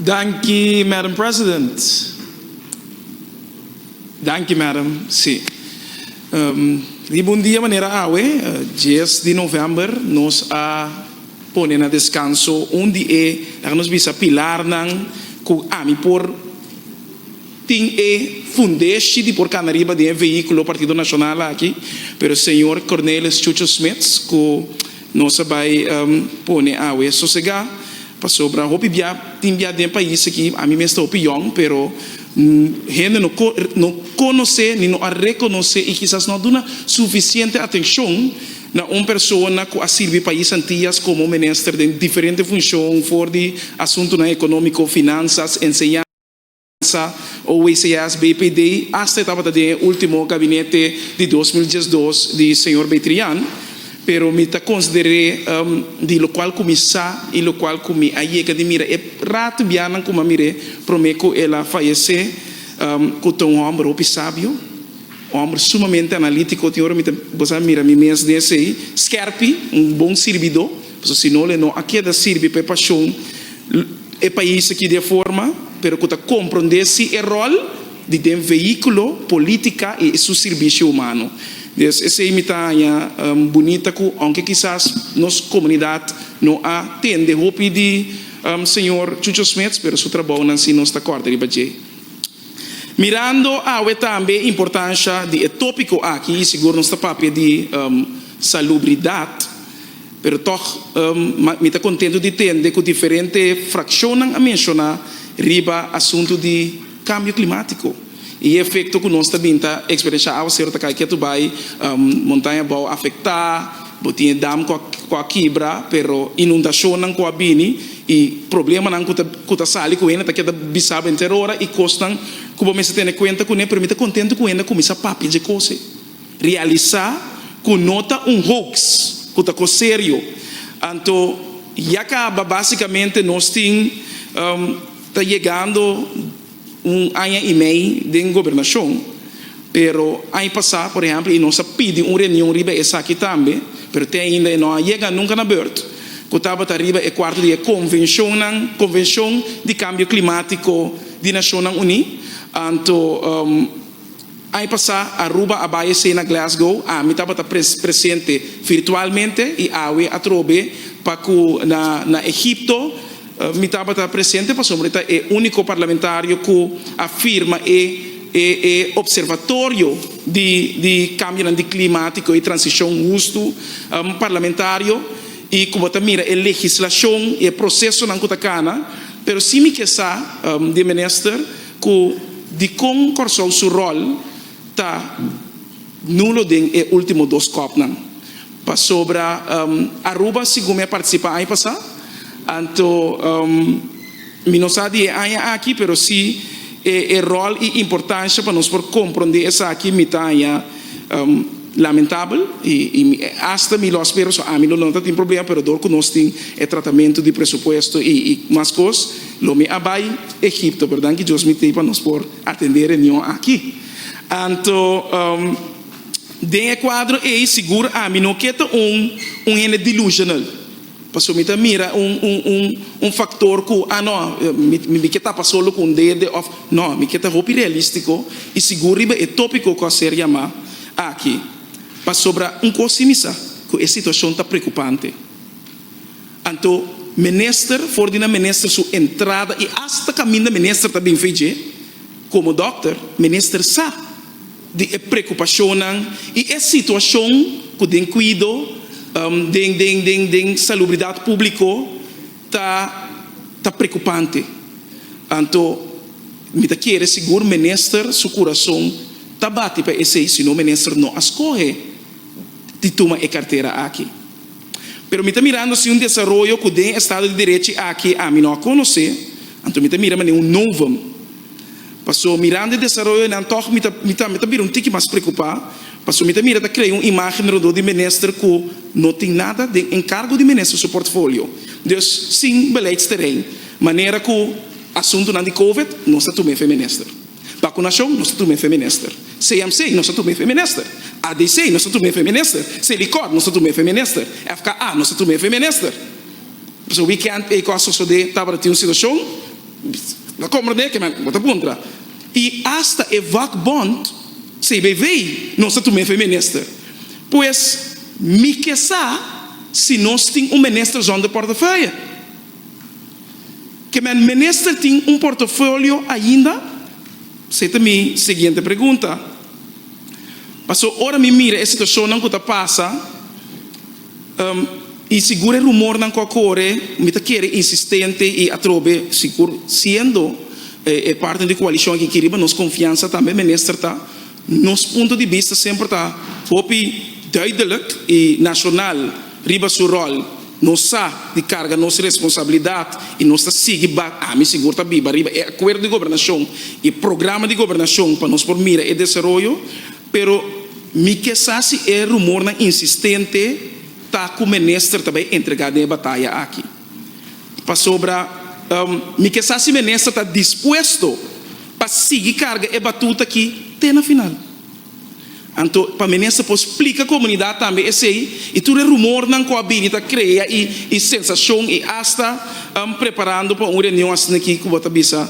Thank you, Madam President. Thank you, Madam. Sim. De bom dia, maneira awe, 10 de novembro, nós põe na descanso, onde nós visa pilar nang ku ami por ting fundeshi de por canariba de veículo Partido Nacional aqui, pero senhor Cornelis Chucho Smith, que nós vai põe awe sossegar, para sobra hopi bia timbia de país aqui, a mim me está opinião, pero gente não conhece, nem não reconhece e quizás não dá suficiente atenção na uma pessoa que serve país antigas como ministro de diferentes funções, for de assunto econômico, finanças, enseñança, OECS, BPD, até estava de último gabinete de 2012 de senhor Betrian, pero me considerei de lo qual começar e lo qual comi aí que de mira é rato bianan como mire prometo ela falece com um homem sábio, homem sumamente analítico, tem hora me você mira me mês desse scarpi, bom servidor, se não não aqui da serve para paixão é país aqui de forma, pero que compreendesse o rol de veículo política e seu serviço humano. Essa imitação bonita que, aunque quizás nossa comunidade não atende, vou pedir senhor Chucho Smith, pero seu trabalho não se nos está cortando. Mirando a também a importância de tópico aqui, seguro não está papel de salubridade, pero toch me está contento de entender que diferentes frações a mencionar riba assunto de cambio climático. E efeito que nós também está experienciando ao ser que tu vai montanha vai afetar, botinha dam com a quebra, pero inundação não com a bini e problema não com a sali com ela, tá que da bisaba inteira hora e costam como me se tem conta com ele, permite contento com ela começar papo de coisa, realizar com nota hoax, com tá sério, então já acaba basicamente nós tem tá chegando ano e meio de governação, pero ano passado, por exemplo, nós pedimos uma reunião riba essa aqui também, pero até ainda não chega nunca na aberto. Que estava riba é quarto dia convenção de cambio climático de Nações Unidas. Então, ano passado, Aruba abaia se na Glasgow, me estava presente virtualmente e a trobe para que na Egipto me estava presente, para sobre é o único parlamentário que afirma é observatório de cambio climático e transição justo parlamentário e como também mira é legislação e processo não cutacana, pero se me quer de ministro que de concursão seu rol tá nulo de último dos cop não para sobre Aruba segundo me participar aí passar. Então, não sabe aqui, pero sim é rol e importância para nós por compreender essa aqui mitanha lamentável e hasta me lo espero a mim não tem problema, pero dor que nós tem é tratamento de presupuesto e mais coisas, lo me abai Egipto, verdade que Deus me tem para nós por atender reunião aqui. Então, de quadro é seguro a mim não que é delusional. Passou me mira factor que não me que tá passou com dedo of não me que tá roupa realístico e seguro é tópico que a ser chamar aqui passou para cosimisa que a situação tá preocupante. Então ministro for de na ministro sua entrada e hasta caminho da ministro também fez como doctor ministro sa de preocupação e a situação que tem cuidado de salubridade pública tá preocupante. Então, me tá querer seguro ministro seu coração tá bate para esse se não ministro não escolhe de tomar a carteira aqui. Pero me tá mirando se desenvolvimento que tem estado de direito aqui a mim não conhecer, então me tá mirando novo. Passou mirando o desenvolvimento não toque me tá vir tique mais preocupado. Passou me tá mirando a criar imagem de ministro que não tem nada de encargo de ministro no seu portfólio. Deus sim beleid terreno, maneira que assunto não de COVID não está tomando ministro. Vacunação não está tomando ministro. CMC não está tomando ministro. ADC não está tomando ministro. Celicod não está tomando ministro. FKA não está tomando ministro. So we can't e costa so de estava ter uma situação compreende que man, bota contra. E hasta e vakbond, CBV, não está também foi minister. Pois, me que se nós temos minister zonder portefeuille. Que man minister tem portfólio ainda? Sei também, seguinte pergunta. Passou, ora me mira a situação não que passa, e segura rumor não cocorre, me tá querer insistente e atrobe, seguro, sendo parte da coalição que queria, nos confiança também, minister tá, nos ponto de vista sempre tá, fopi duidelijk e nacional, riba su rol, nossa de carga, nossa responsabilidade e nossa seguir a me seguro tá biba, riba é acordo de governação e programa de governação para nos por mira e desenvolvimento, pero me que se é rumor na insistente tá com o ministro também entregado em batalha aqui. Para sobra, me que se o ministro está disposto para seguir carga e batuta aqui até na final. Então, para o ministro pode explicar a comunidade também esse aí e tudo é rumor não coabita cria e sensação e hasta preparando para uma reunião assim aqui que bota bisa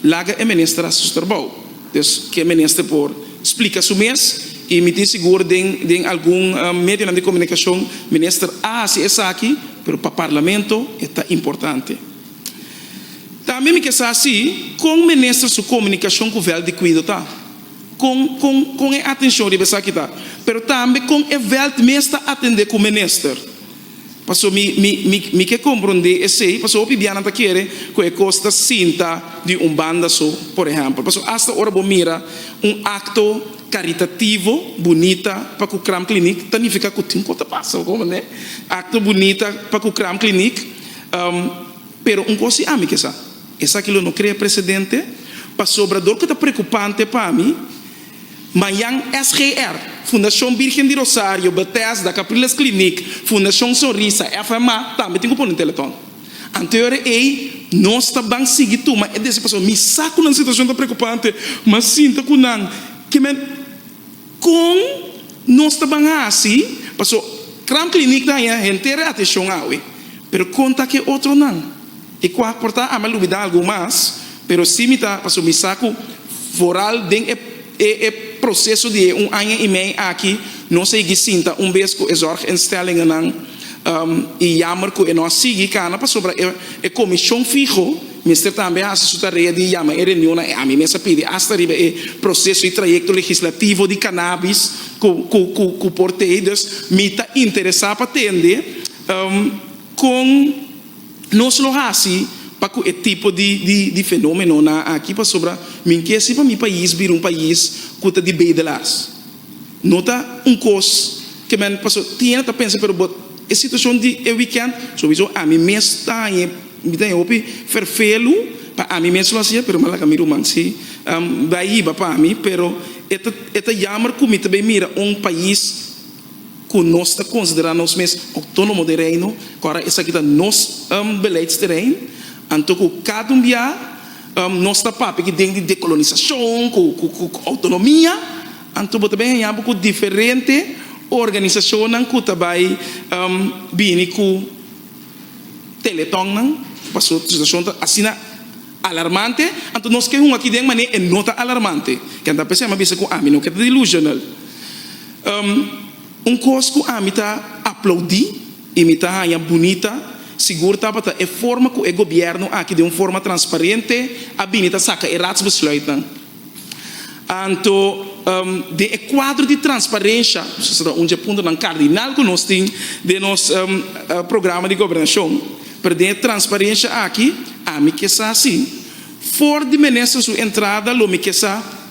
laga é ministro assustarbo. Então, que o ministro por explica o mês e me diz seguro de algum meio de comunicação, ministro, se é aqui, mas para o parlamento é importante. Também me quer assim, com o ministro de comunicação com o véu de cuidado, tá? Com a atenção de pessoa que tá, mas também com o véu de mestre atender com o ministro. Passou me quer compreender esse, passou o Bibiana tá querer com a costa cinta de banda só, por exemplo. Passou hasta hora bom mira acto caritativo, bonita, para o Cram Clinic, significa que tem coisa passa, como né? Acto bonita para o Cram Clinic, pero coisa amiga essa aquilo não cria precedente, para sobrador que está preocupante para mim, Manhã SGR, Fundação Virgem de Rosário, Bethesda, Capriles Clinic, Fundação Sorrisa, FMA, também tem que pôr no telefone. Anterior nós também seguimos tudo, é dessa pessoa, me saco na situação tá preocupante, mas sinta que não, que com nós também assim, passou, Cram Clinic daí a gente tem atenção ao, pero conta que outro não. E qual porta a malubida algo mais, pero se me tá, passou me saco foral den processo de ano e meio aqui, não sei que sinta vez que as instellingen não e jammer que nós seguimos cana para sobre a comissão fijo, ministro também a sua tarefa de jammer reunião a mim mesmo pede hasta riba o processo e trajeto legislativo de cannabis que porteiros me está interessado para atender com nós lo assim para o tipo de fenômeno aqui para sobre mim que se para meu país vir país que está de bem de las nota coisa que man passou tinha tá pensa pero a situação de weekend sowieso a mim mesmo está me tem opi vervelo para a mim mesmo assim pero malaga miro mansi daí para mim pero eta jammer como também mira país que nós está considerando os mesmos autônomo de reino agora essa aqui tá nos beleidsterrein então que cada dia nós está papo que tem de decolonização com autonomia então também é algo diferente organização não que também bem com teleton não passou situação assim alarmante então nós queremos aqui de maneira nota alarmante que anda pensando mas com a mim não que é delusional coisa que a mim tá aplaudir e me tá bonita seguro tá para a forma que o governo aqui de uma forma transparente a bonita saca e ratsbesluiten então de quadro de transparência será ponto não cardinal que nós temos de nosso programa de governação para de transparência aqui a mim que assim for de ministro sua entrada lo me que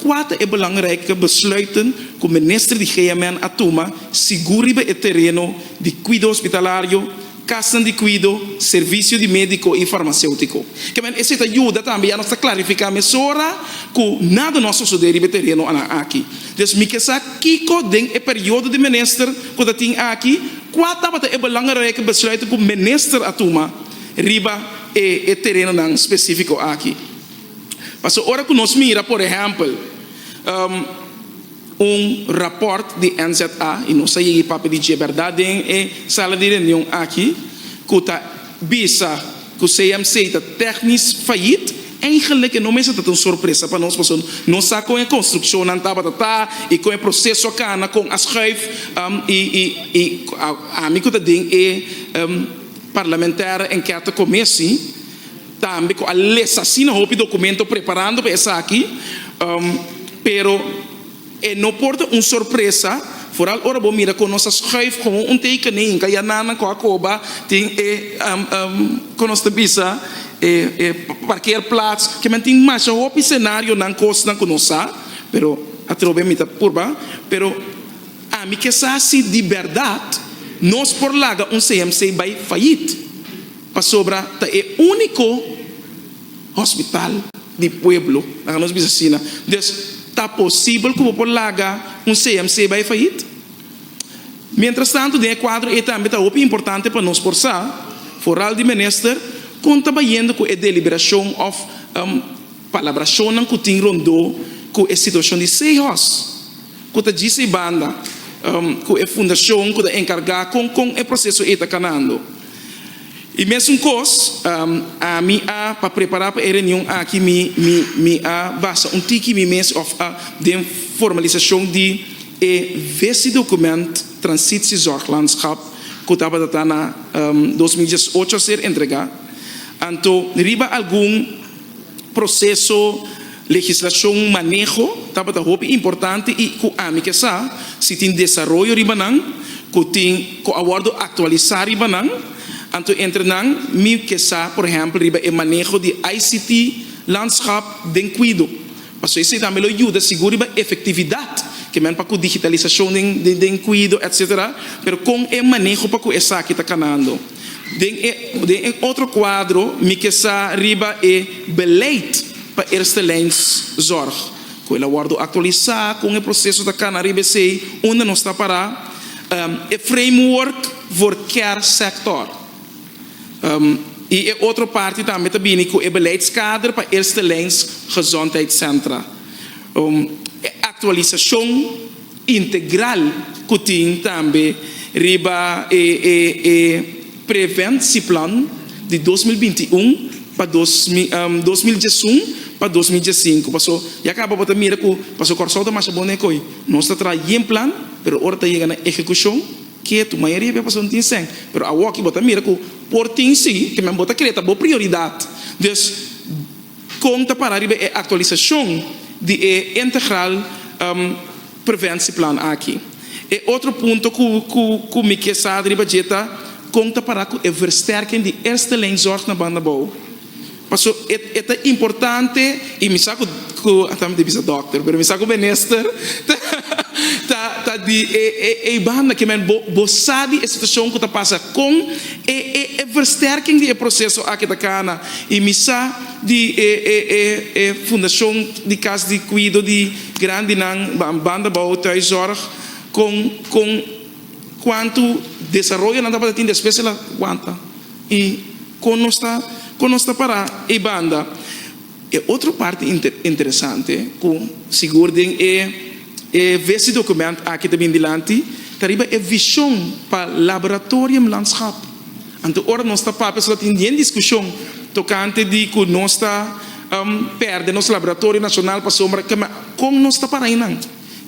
quatro é belangrijk besluiten que o ministro de GMN a toma seguro o terreno de cuidado hospitalário casa de cuidado, serviço de médico e farmacêutico. Que essa ajuda também a nós clarificar a mesura que nada nosso suceder no terreno aqui. Então, me que kiko den o período de ministro que tem aqui, quatro é belangrijk besluiten que o ministro a toma riba e terreno não específico aqui. Mas ora que nós mira, por exemplo, rapport de NZA, e não sei se papel de verdade em sala de reunião aqui, que está bisa que o CMC está técnico faillite eigenlijk não é uma surpresa para nós, porque nós está com a construção na tabatata e com o processo cana com a schuif e a mim que tem parlamentar enquete comissão também com a lesassina hopi documento preparando para essa aqui, pero não porta uma surpresa. Vooral ora bom mira com nossa schuif como tekening kaya nana com a coba tem com nossa bisa parkeerplaats que mantém mais o cenário não costa com nossa pero atrobe mita purba pero a mim que sa se de verdade nós por laga CMC vai falir para sobra tá único hospital de pueblo na nossa bisa está possível que por laga CMC vai falir. Mientras tanto, de quadro é também importante para nós forçar, foral de minister, conta trabalhando com a deliberação of palabração que tem rondou com a situação de Seihos, com a GC banda, com a fundação que é encarregada com o processo está canando. E mesmo coisa, a mim para preparar para a reunião aqui me basta tiki mês of de formalização de esse documento transitiezorglandschap que estava na 2018 a ser entregado. Então, riba algum processo legislação manejo estava importante e com a mim que se tem desenvolvimento riba não, que tem com acordo atualizar riba não. Então, entre nós, me que por exemplo, riba o manejo de ICT landschap den cuido. Mas isso também ajuda a segurar a efetividade que men para a digitalização den cuido, etc. Pero com o manejo para que essa aqui está canando. Den outro quadro, me que riba é beleid para eerste lijns zorg. Com o acordo atualizar, com o processo da cana riba sei onde nós está para o framework voor cada sector. E a outra parte também está bem com o beleidskader para eerste lijns gezondheidscentra. Atualização integral que tem também riba preventieplan de 2021 para 2021 para 2015. Passou e acaba botar mira que passou corso da massa boneco. Nós está trazendo plan, pero ora está chegando na execução que tu maioria vai passar tem sem. Pero a walk botar mira que por tem sim que me botar creta boa prioridade. Dus conta para riba atualização de integral preventieplan aqui. E outro ponto que me quer saber budgeta conta para a versterking de eerste lijn zorg na banda bouw. Passou é importante e me saco que também de bisa doctor, pero me saco minister tá de banda que men bo sabe a situação que tá passa com versterking de processo aqui da cana e me sa de fundação de casa de cuido de grande nan banda bouw thuis zorg com quanto desenvolve na banda tem especial quanta e com nossa para a banda e outra parte interessante com seguro esse documento aqui também dilante tariba é visão para laboratorium landschap. Então ora nós está para pessoa tem discussão tocante de que nós está perde nosso laboratório nacional para sombra como nós está para aí não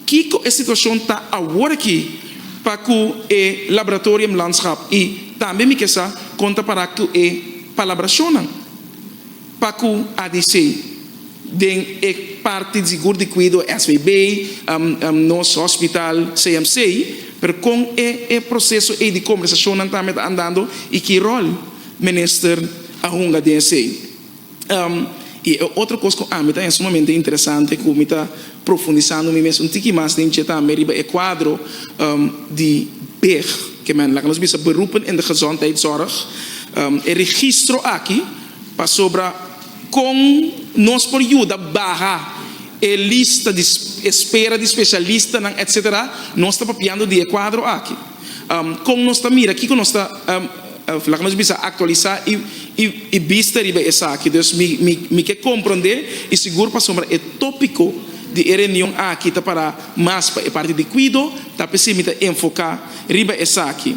que a situação está agora aqui para que o laboratorium landschap e também me quer conta para que palabração para que a ADC den parte de seguro de cuido SVB, nosso hospital CMC, pero com o processo de conversação não está andando e que rol minister a hunga DNC. E outra coisa que é sumamente interessante que me está profundizando mesmo um mais dentro da América é quadro de BEG, que men lá nós bisa beroepen in de gezondheidszorg, registro aqui para sobre com nós por ajuda barra a lista de espera de especialista etc. Nós está papiando de quadro aqui. Com nós está mira aqui com nós está lá nós bisa atualizar e vista riba essa aqui. Então me quer compreender e seguro para sobre o tópico de reunião aqui tá para mais para a parte de cuido tá precisa me enfocar riba essa aqui.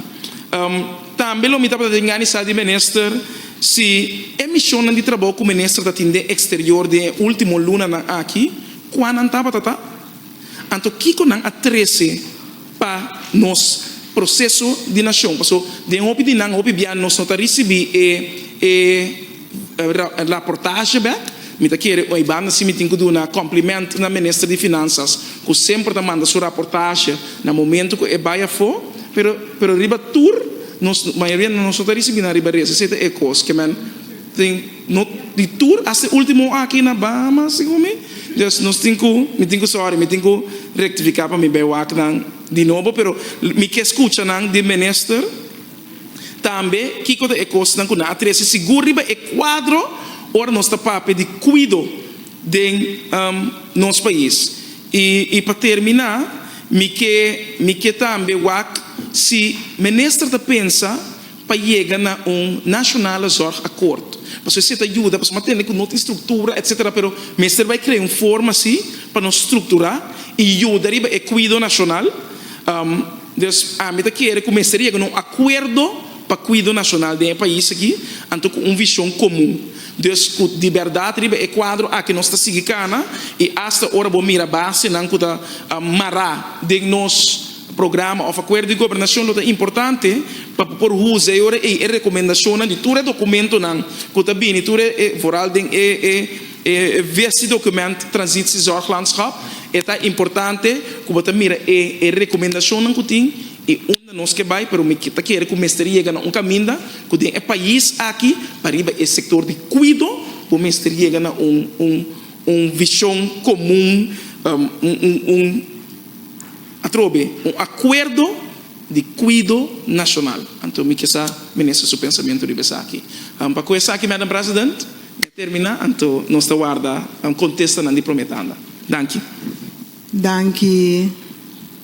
Também lo me tá para enganar de minister se a missão de trabalho com o ministro da Tinde Exterior de último luna aqui, quando estava tata, então Kiko não atrese para nos processo de nação, porque de um de não bian nós não recebi reportagem me tá querer o ibana se me tem que dar um cumprimento na ministra de finanças que sempre tá manda sua reportagem no momento que é baia for pero riba tour nós maioria não só recebi na riba reza se é coisa que man tem no de tour até último aqui na Bahamas como me just nós tem que rectificar para me bewak nang de novo pero me que escuta nang de minister também que coisa é coisa nang kuna atrese seguro riba é quadro ora nós está para de cuido de nosso país e para terminar me que também wak se ministro da pensa para chegar na national zorg acordo porque se ajuda para manter com outra estrutura etc pero ministro vai criar uma forma assim para nos estruturar e ajuda riba é cuido nacional a meta quer que o ministro chegue num acordo para cuido nacional do país aqui então com uma visão comum dus de verdade é quadro a que nós está seguindo e hasta hora vou mirar base não que da mará de nos programa ou acordo de governação é importante para por uso e recomendação de todo documento não que está bem tudo vooral ding esse documento transitie zorglandschap é importante que você mira recomendação não que tem e nós que vai para o que está querendo começar a chegar a caminho que tem país aqui para ir esse setor de cuido começar a chegar a visão comum acordo de cuido nacional então me que essa ministra seu pensamento de pensar aqui para começar aqui madam presidente terminar então nós está guarda contesta não de prometanda danke